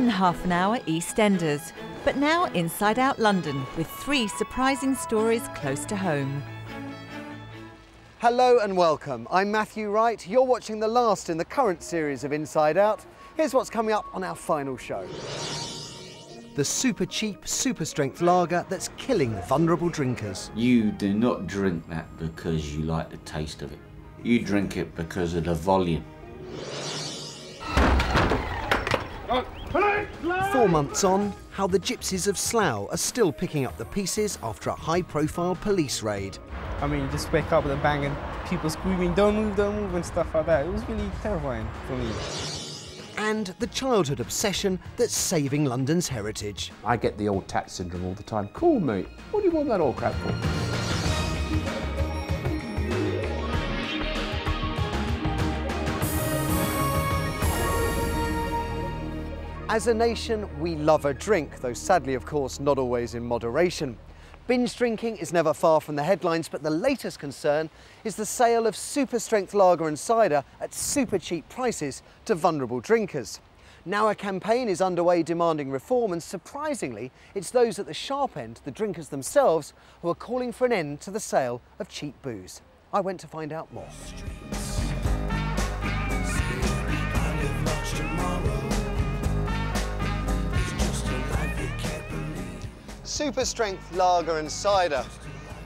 Often half an hour EastEnders, but now Inside Out London with 3 surprising stories close to home. Hello and welcome. I'm Matthew Wright. You're watching the last in the current series of Inside Out. Here's what's coming up on our final show. The super cheap, super strength lager that's killing vulnerable drinkers. You do not drink that because you like the taste of it. You drink it because of the volume. 4 months on, how the gypsies of Slough are still picking up the pieces after a high-profile police raid. I mean, you just wake up with a bang and people screaming, don't move, and stuff like that. It was really terrifying for me. And the childhood obsession that's saving London's heritage. I get the old tat syndrome all the time. Cool, mate. What do you want that old crap for? As a nation, we love a drink, though sadly, of course, not always in moderation. Binge drinking is never far from the headlines, but the latest concern is the sale of super strength lager and cider at super cheap prices to vulnerable drinkers. Now a campaign is underway demanding reform, and surprisingly, it's those at the sharp end, the drinkers themselves, who are calling for an end to the sale of cheap booze. I went to find out more. Super strength lager and cider.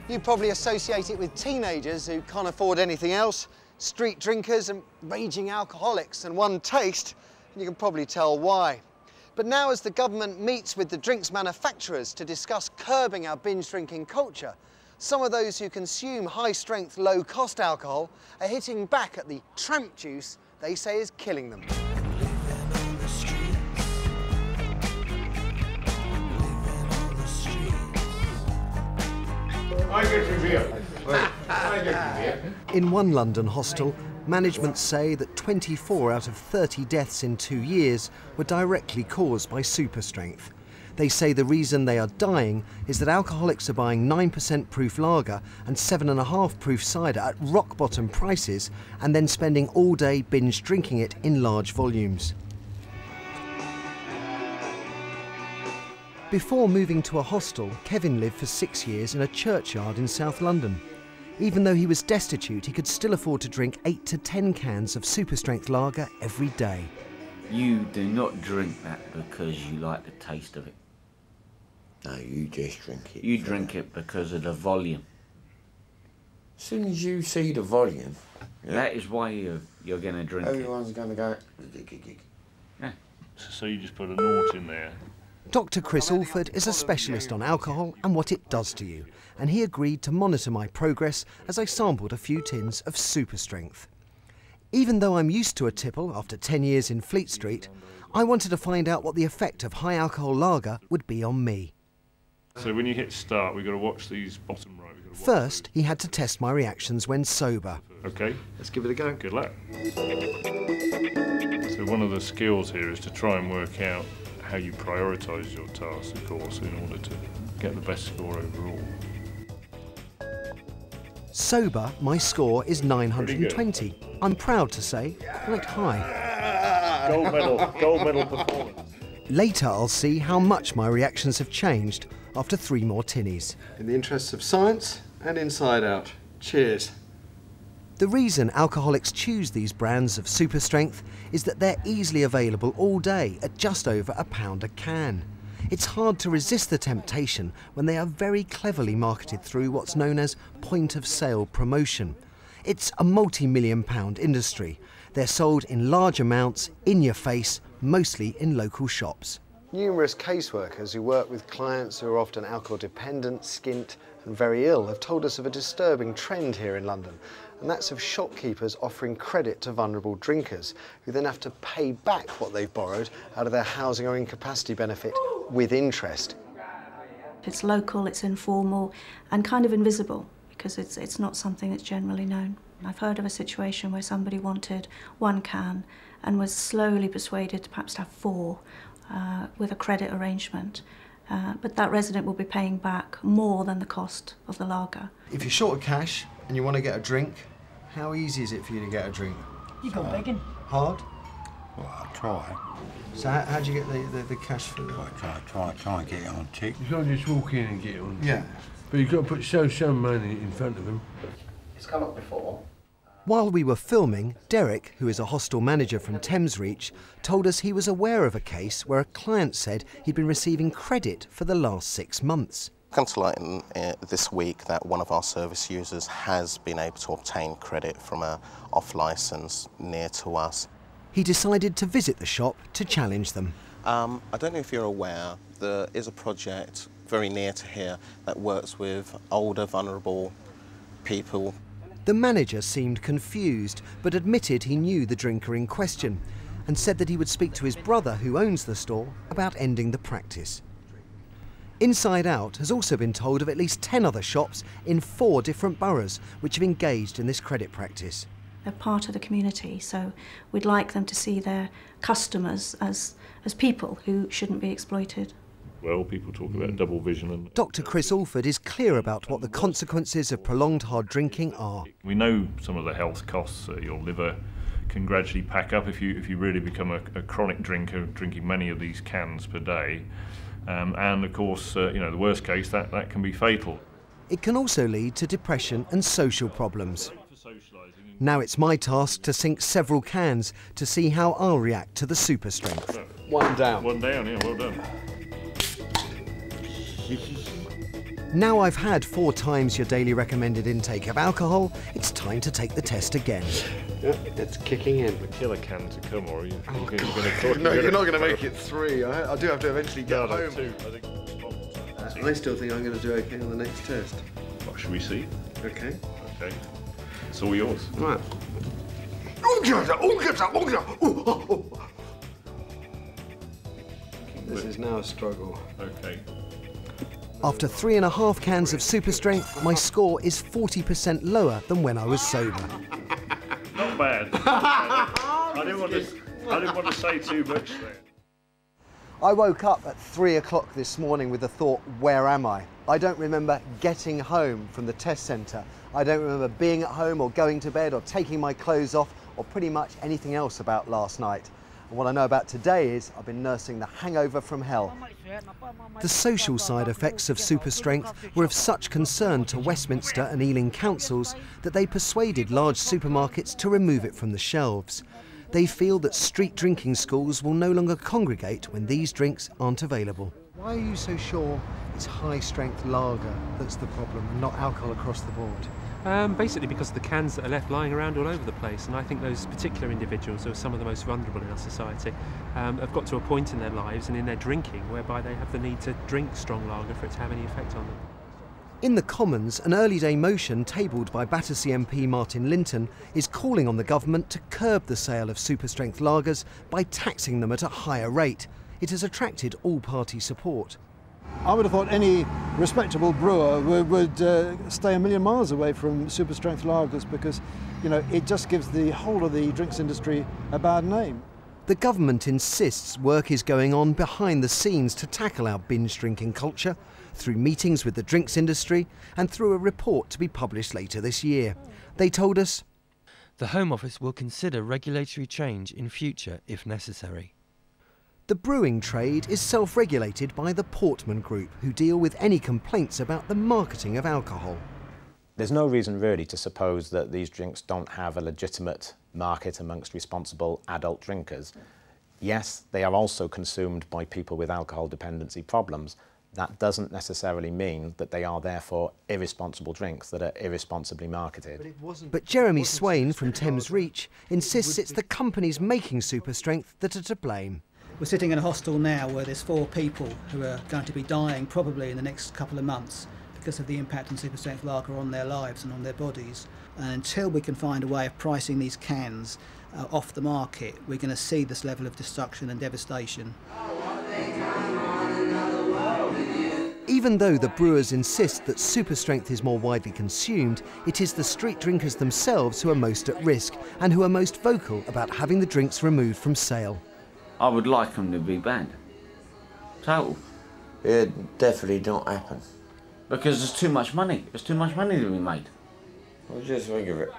You probably associate it with teenagers who can't afford anything else, street drinkers and raging alcoholics, and one taste, and you can probably tell why. But now as the government meets with the drinks manufacturers to discuss curbing our binge drinking culture, some of those who consume high-strength, low-cost alcohol are hitting back at the tramp juice they say is killing them. In one London hostel, management say that 24 out of 30 deaths in 2 years were directly caused by super strength. They say the reason they are dying is that alcoholics are buying 9% proof lager and 7.5% proof cider at rock bottom prices and then spending all day binge drinking it in large volumes. Before moving to a hostel, Kevin lived for 6 years in a churchyard in South London. Even though he was destitute, he could still afford to drink 8 to 10 cans of super strength lager every day. You do not drink that because you like the taste of it. No, you just drink it. You drink it because of the volume. As soon as you see the volume... Yeah, that is why you're going to drink everyone's going to go... Yeah. So you just put a nought in there. Dr. Chris Alford is a specialist on alcohol and what it does to you, and he agreed to monitor my progress as I sampled a few tins of super strength. Even though I'm used to a tipple after 10 years in Fleet Street, I wanted to find out what the effect of high alcohol lager would be on me. So when you hit start, we've got to watch these bottom right. First, he had to test my reactions when sober. OK. Let's give it a go. Good luck. So one of the skills here is to try and work out how you prioritise your tasks, of course, in order to get the best score overall. Sober, my score is 920. I'm proud to say, quite high. Gold medal performance. Later, I'll see how much my reactions have changed after 3 more tinnies. In the interests of science and Inside Out. Cheers. The reason alcoholics choose these brands of super strength is that they're easily available all day at just over £1 a can. It's hard to resist the temptation when they are very cleverly marketed through what's known as point-of-sale promotion. It's a multi-million-pound industry. They're sold in large amounts, in your face, mostly in local shops. Numerous caseworkers who work with clients who are often alcohol dependent, skint and very ill have told us of a disturbing trend here in London, and that's of shopkeepers offering credit to vulnerable drinkers who then have to pay back what they've borrowed out of their housing or incapacity benefit with interest. It's local, it's informal and kind of invisible because it's not something that's generally known. I've heard of a situation where somebody wanted 1 can and was slowly persuaded to perhaps have 4 with a credit arrangement. But that resident will be paying back more than the cost of the lager. If you're short of cash and you want to get a drink, how easy is it for you to get a drink? You go begging. Hard? Well, I try. So how do you get the cash for that? I try and get it on tick. You can't just walk in and get it on tick. Yeah. But you've got to show some money in front of them. It's come up before. While we were filming, Derek, who is a hostel manager from Thames Reach, told us he was aware of a case where a client said he'd been receiving credit for the last 6 months. Come to light this week that one of our service users has been able to obtain credit from an off-licence near to us. He decided to visit the shop to challenge them. I don't know if you're aware, there is a project very near to here that works with older, vulnerable people. The manager seemed confused, but admitted he knew the drinker in question and said that he would speak to his brother, who owns the store, about ending the practice. Inside Out has also been told of at least 10 other shops in 4 different boroughs which have engaged in this credit practice. They're part of the community, so we'd like them to see their customers as people who shouldn't be exploited. Well, people talk about double vision. And Dr. Chris Alford is clear about what the consequences of prolonged hard drinking are. we know some of the health costs. Your liver can gradually pack up if you really become a chronic drinker, drinking many of these cans per day. And of course, the worst case, that can be fatal. It can also lead to depression and social problems. Now it's my task to sink several cans to see how I'll react to the super strength. One down, yeah, well done. Now I've had 4 times your daily recommended intake of alcohol, it's time to take the test again. Yep, it's kicking in. The killer can to come, or you Oh, you're God. No, you're not going to make it 3. I do have to eventually get home. 2. I think. I still think I'm going to do okay on the next test. What should we see? Okay. Okay. It's all yours. Right. This is now a struggle. Okay. After 3.5 cans of super strength, my score is 40% lower than when I was sober. Not bad. I didn't want to say too much there. I woke up at 3 o'clock this morning with the thought, where am I? I don't remember getting home from the test centre. I don't remember being at home or going to bed or taking my clothes off or pretty much anything else about last night. And what I know about today is I've been nursing the hangover from hell. The social side effects of super strength were of such concern to Westminster and Ealing councils that they persuaded large supermarkets to remove it from the shelves. They feel that street drinking schools will no longer congregate when these drinks aren't available. Why are you so sure it's high-strength lager that's the problem and not alcohol across the board? Basically because of the cans that are left lying around all over the place, and I think those particular individuals, who are some of the most vulnerable in our society, have got to a point in their lives and in their drinking whereby they have the need to drink strong lager for it to have any effect on them. In the Commons, an early day motion tabled by Battersea MP Martin Linton is calling on the government to curb the sale of super-strength lagers by taxing them at a higher rate. It has attracted all-party support. I would have thought any respectable brewer would stay a million miles away from super-strength lagers because, it just gives the whole of the drinks industry a bad name. The government insists work is going on behind the scenes to tackle our binge drinking culture, through meetings with the drinks industry and through a report to be published later this year. They told us, "The Home Office will consider regulatory change in future if necessary." The brewing trade is self-regulated by the Portman Group, who deal with any complaints about the marketing of alcohol. There's no reason really to suppose that these drinks don't have a legitimate market amongst responsible adult drinkers. Yes, they are also consumed by people with alcohol dependency problems. That doesn't necessarily mean that they are therefore irresponsible drinks that are irresponsibly marketed. But Jeremy Swain from Thames Reach insists it's the companies making super strength that are to blame. We're sitting in a hostel now where there's 4 people who are going to be dying probably in the next couple of months because of the impact on super strength lager on their lives and on their bodies. And until we can find a way of pricing these cans off the market, we're going to see this level of destruction and devastation. Even though the brewers insist that super strength is more widely consumed, it is the street drinkers themselves who are most at risk and who are most vocal about having the drinks removed from sale. I would like them to be banned. Total. It definitely don't happen. Because there's too much money. There's too much money to be made. What do you think of it?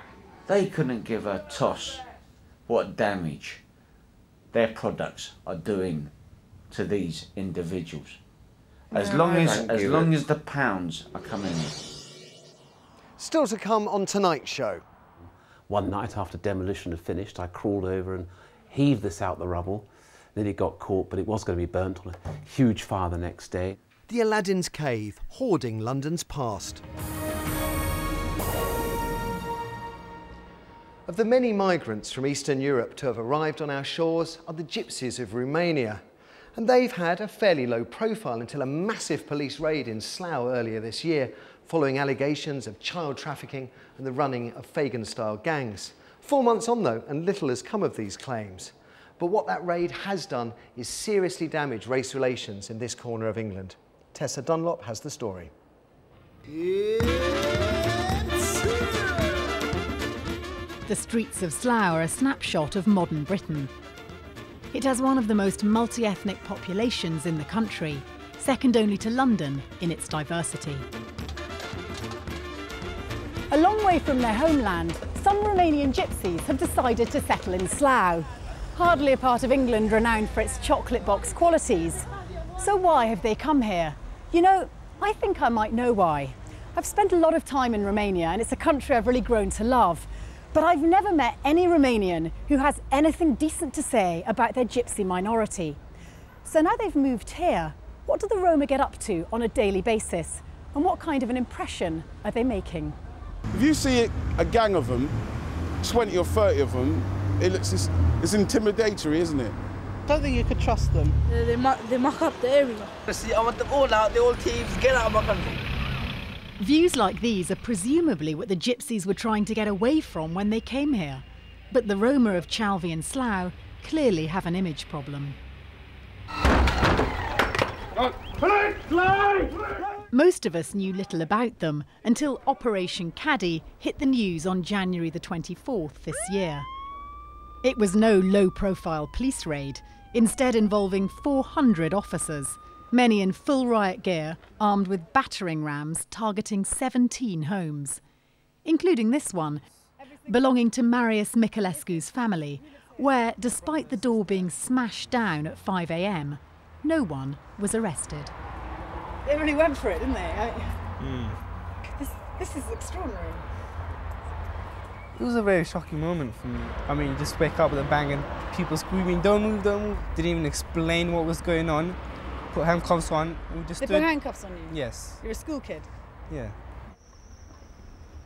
They couldn't give a toss what damage their products are doing to these individuals. As long as the pounds are coming in. Still to come on tonight's show. One night after demolition had finished, I crawled over and heaved this out the rubble. Then it got caught, but it was going to be burnt on a huge fire the next day. The Aladdin's Cave, hoarding London's past. Of the many migrants from Eastern Europe to have arrived on our shores are the gypsies of Romania. And they've had a fairly low profile until a massive police raid in Slough earlier this year, following allegations of child trafficking and the running of Fagin-style gangs. 4 months on though, and little has come of these claims. But what that raid has done is seriously damage race relations in this corner of England. Tessa Dunlop has the story. The streets of Slough are a snapshot of modern Britain. It has one of the most multi-ethnic populations in the country, second only to London in its diversity. A long way from their homeland, some Romanian gypsies have decided to settle in Slough, hardly a part of England renowned for its chocolate box qualities. So why have they come here? You know, I think I might know why. I've spent a lot of time in Romania and it's a country I've really grown to love. But I've never met any Romanian who has anything decent to say about their gypsy minority. So now they've moved here, what do the Roma get up to on a daily basis? And what kind of an impression are they making? If you see a gang of them, 20 or 30 of them, it's intimidatory, isn't it? I don't think you could trust them. They muck up the area. See, I want them all out, they're all thieves, get out of my country. Views like these are presumably what the gypsies were trying to get away from when they came here. But the Roma of Chalvy and Slough clearly have an image problem. Most of us knew little about them until Operation Caddy hit the news on January the 24th this year. It was no low-profile police raid, instead involving 400 officers, many in full riot gear, armed with battering rams targeting 17 homes, including this one, belonging to Marius Miculescu's family, where, despite the door being smashed down at 5 a.m, no one was arrested. They really went for it, didn't they? This is extraordinary. It was a very shocking moment for me. I mean, just wake up with a bang and people screaming, don't move, don't move. Didn't even explain what was going on. Put handcuffs on. And we just They put handcuffs on you? Yes. You're a school kid? Yeah.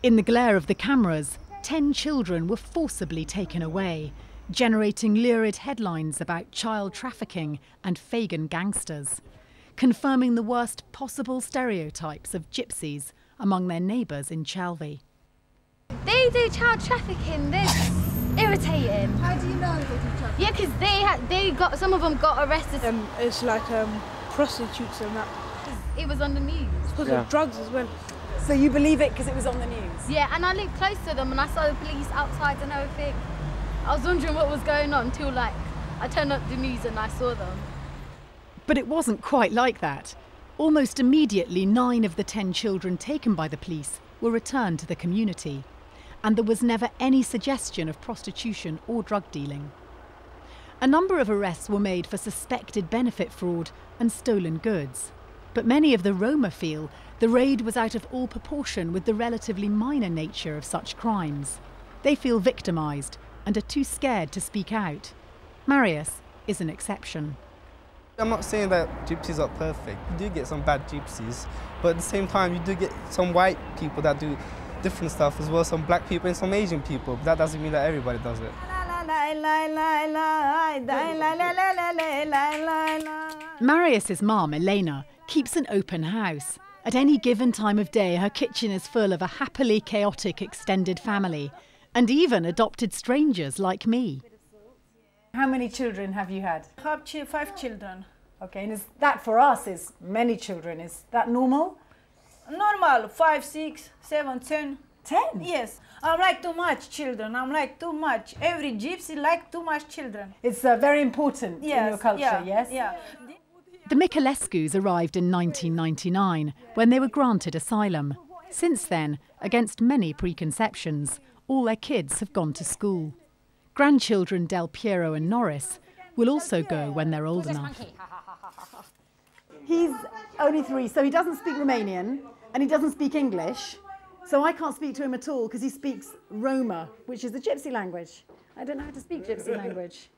In the glare of the cameras, 10 children were forcibly taken away, generating lurid headlines about child trafficking and Fagin gangsters, confirming the worst possible stereotypes of gypsies among their neighbours in Chalvy. They do child trafficking. They're irritating. How do you know they do child trafficking? Yeah, because some of them got arrested. It's like prostitutes and that. It was on the news. It's because of drugs as well. So you believe it because it was on the news? Yeah, and I lived close to them and I saw the police outside and everything. I was wondering what was going on until I turned up the news and I saw them. But it wasn't quite like that. Almost immediately, 9 of the 10 children taken by the police were returned to the community, and there was never any suggestion of prostitution or drug dealing. A number of arrests were made for suspected benefit fraud and stolen goods, but many of the Roma feel the raid was out of all proportion with the relatively minor nature of such crimes. They feel victimised and are too scared to speak out. Marius is an exception. I'm not saying that gypsies are perfect. You do get some bad gypsies, but at the same time you do get some white people that do different stuff as well, some black people and some Asian people. But that doesn't mean that everybody does it. Marius's mum, Elena, keeps an open house. At any given time of day, her kitchen is full of a happily chaotic extended family, and even adopted strangers like me. How many children have you had? I have 5 children. Okay, and that for us is many children. Is that normal? Normal, 5, 6, 7, 10. 10? Yes. I'm like too much children. I'm like too much. Every gypsy like too much children. It's very important in your culture, yes? Yeah. The Miculescus arrived in 1999 when they were granted asylum. Since then, against many preconceptions, all their kids have gone to school. Grandchildren Del Piero and Norris will also go when they're old enough. He's only 3, so he doesn't speak Romanian and he doesn't speak English. So I can't speak to him at all because he speaks Roma, which is the Gypsy language. I don't know how to speak Gypsy language.